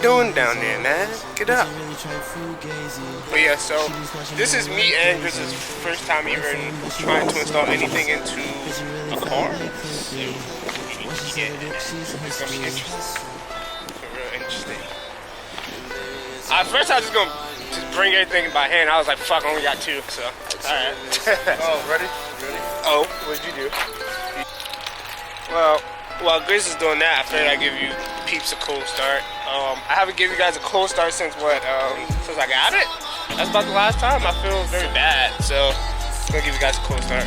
doing down there, man? Get up. But yeah, so this is me and Chris's first time even trying to install anything into a car. Yeah, it's gonna be interesting. Real interesting. At first I was just gonna bring everything by hand. I was like, fuck, I only got 2, so alright. Oh, ready? Oh, what did you do? Well, while Grace is doing that, I figured I'd give you peeps a cold start. I haven't given you guys a cold start since what? Since I got it? That's about the last time. I feel very bad, so I'm gonna give you guys a cold start.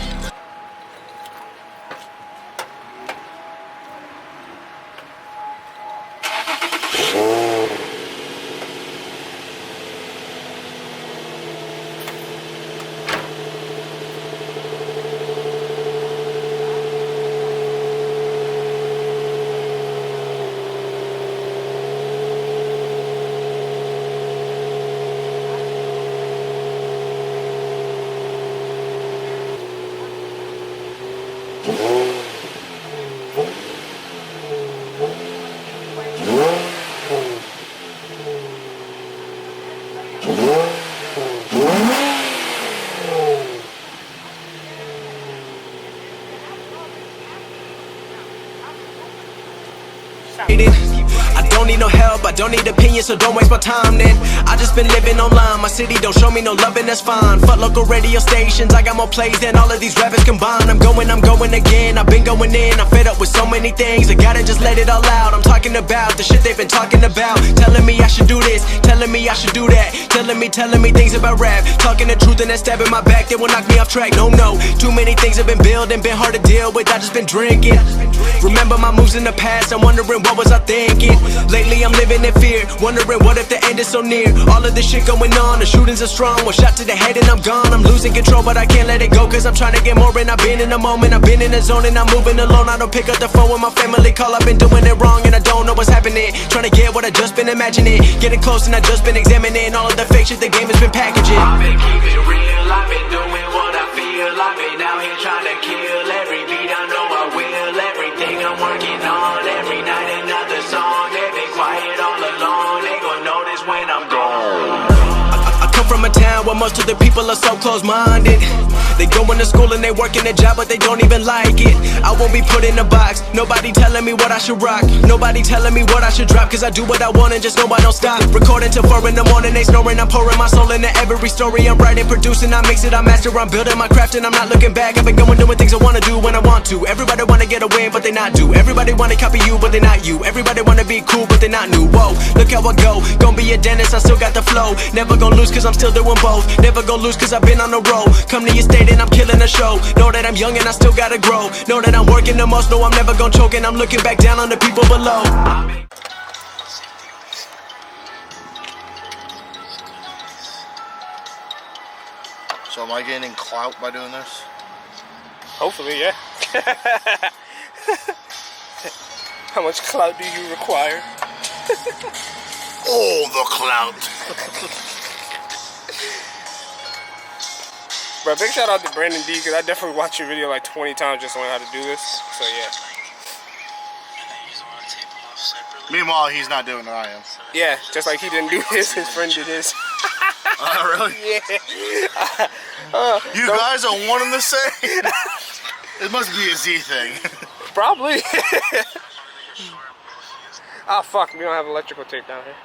I don't need no help, I don't need opinions, so don't waste my time then. I just been living online, my city don't show me no loving, that's fine. Fuck local radio stations, I got more plays than all of these rappers combined. I'm going again, I've been going in, I'm fed up with so many things, I gotta just let it all out. I'm talking about the shit they've been talking about, telling me I should do this, telling me I should do that, telling me things about rap, talking the truth and then stabbing my back, they will knock me off track. No, too many things have been building, been hard to deal with, I just been drinking. Remember my moves in the past, I'm wondering what was I thinking. Lately I'm living in fear, wondering what if the end is so near. All of this shit going on, the shootings are strong. One shot to the head and I'm gone. I'm losing control but I can't let it go, cause I'm trying to get more. And I've been in the moment, I've been in the zone, and I'm moving alone. I don't pick up the phone when my family call, I've been doing it wrong and I don't know what's happening. Trying to get what I just been imagining, getting close and I just been examining all of the fake shit the game has been packaging. I've been keeping real, I've been doing what I feel. I've been out here trying to kill every beat, I know I will. Everything I'm working on, every night another song. They've been quiet all along, they gon' notice when I'm gone. I come from a town where most of the people are so close-minded. They going to school and they working a job but they don't even like it. I won't be put in a box, nobody telling me what I should rock, nobody telling me what I should drop, cause I do what I want and just know I don't stop. Recording till 4 in the morning, they snoring, I'm pouring my soul into every story. I'm writing, producing, I mix it, I master, I'm building my craft and I'm not looking back. I've been going doing things I wanna do when I want to. Everybody wanna get a win but they not do. Everybody wanna copy you but they not you. Everybody wanna be cool but they not new. Whoa, look how I go, gon' be a dentist, I still got the flow. Never gon' lose cause I'm still doing both. Never gon' lose cause I've been on the road. Come to your state and I'm killing the show. Know that I'm young and I still gotta grow. Know that I'm working the most, know I'm never gon' choke. And I'm looking back down on the people below. So am I gaining clout by doing this? Hopefully, yeah. How much clout do you require? All the clout. Bro, big shout out to Brandon D, because I definitely watched your video like 20 times just to learn how to do this. So yeah. Meanwhile, he's not doing what I am. Yeah, just like he didn't do his friend did his. Oh, really? Yeah. You guys are one and the same. It must be a Z thing. Probably. Ah, fuck, we don't have electrical tape down here.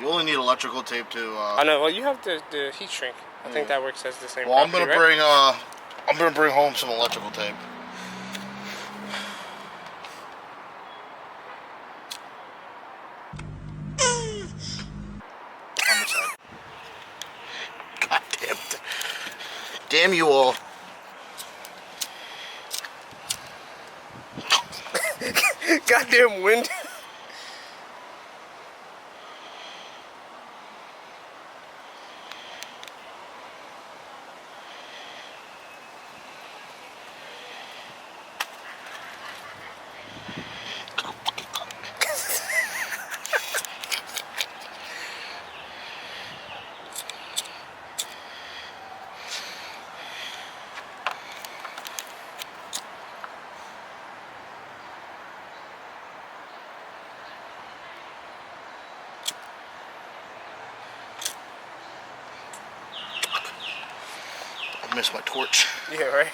You only need electrical tape to. I know. Well, you have the heat shrink. I think that works as the same. Well, property, I'm gonna bring home some electrical tape. On the side. God damn you all. Goddamn wind. miss my torch. Yeah, right?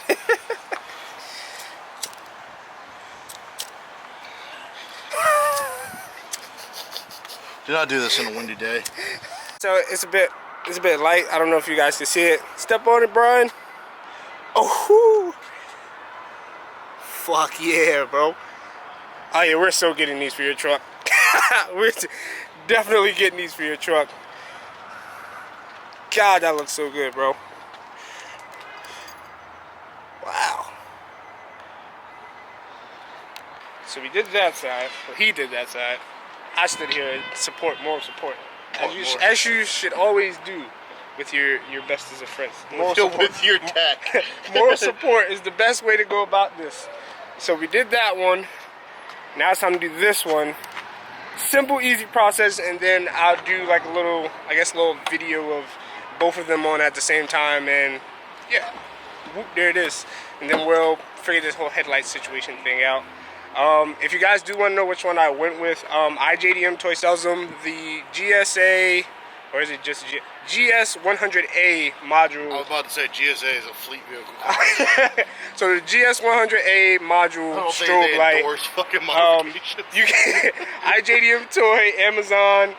Do not do this on a windy day. So it's a bit light. I don't know if you guys can see it. Step on it, Brian. Oh, fuck yeah, bro. Oh yeah, we're so getting these for your truck. We're definitely getting these for your truck. God, that looks so good, bro. Wow. So we did that side. Well, he did that side. I stood here and more support. As you should always do with your bestest of friends. With your tech. Moral support is the best way to go about this. So we did that one. Now it's time to do this one. Simple, easy process, and then I'll do like a little video of both of them on at the same time, and yeah, whoop, there it is. And then we'll figure this whole headlight situation thing out. If you guys do want to know which one I went with, IJDM Toy sells them the GSA, or is it just GS100A module? I was about to say GSA is a fleet vehicle car. So the GS100A module strobe light. You can IJDM Toy, Amazon,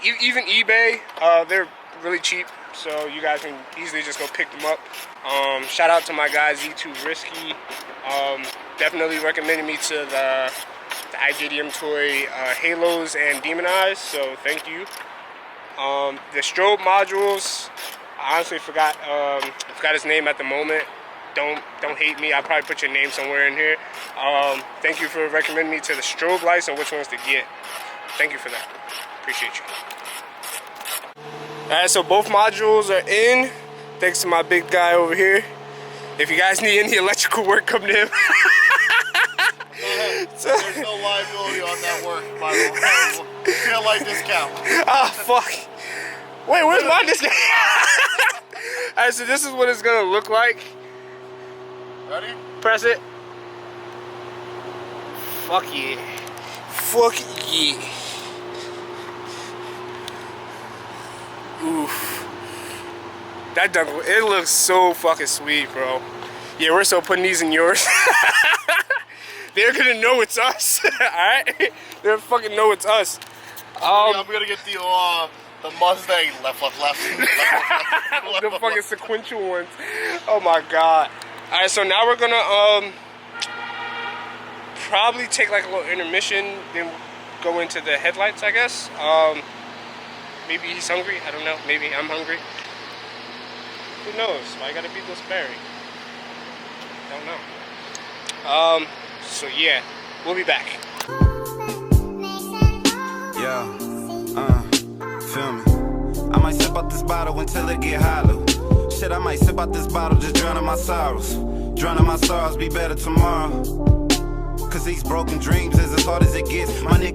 even eBay. They're really cheap, so you guys can easily just go pick them up. Shout out to my guy Z2 Risky. Definitely recommended me to the IJDM Toy Halos and Demon Eyes, so thank you. The strobe modules, I honestly forgot his name at the moment. Don't hate me. I'll probably put your name somewhere in here. Thank you for recommending me to the strobe lights and which ones to get. Thank you for that. Appreciate you. Alright, so both modules are in. Thanks to my big guy over here. If you guys need any electrical work, come to him. There's no liability on that work, by the way. Feel like discount. Ah, fuck. Wait, where's my discount? Alright, so this is what it's gonna look like. Ready? Press it. Fuck yeah. Fuck yeah. Oof. That done, it looks so fucking sweet, bro. Yeah, we're so putting these in yours. They're gonna know it's us, alright? They're fucking know it's us. I'm gonna get the Mustang left. The fucking sequential ones. Oh my god. Alright, so now we're gonna probably take like a little intermission, then go into the headlights, I guess. Maybe he's hungry, I don't know. Maybe I'm hungry. Who knows? Why gotta be this Barry? Don't know. So yeah, we'll be back. Yeah, feel me. I might sip out this bottle until it get hollow. Shit, I might sip out this bottle, just drowning my sorrows. Drowning my sorrows, be better tomorrow. Cause these broken dreams is as hard as it gets. My nigga.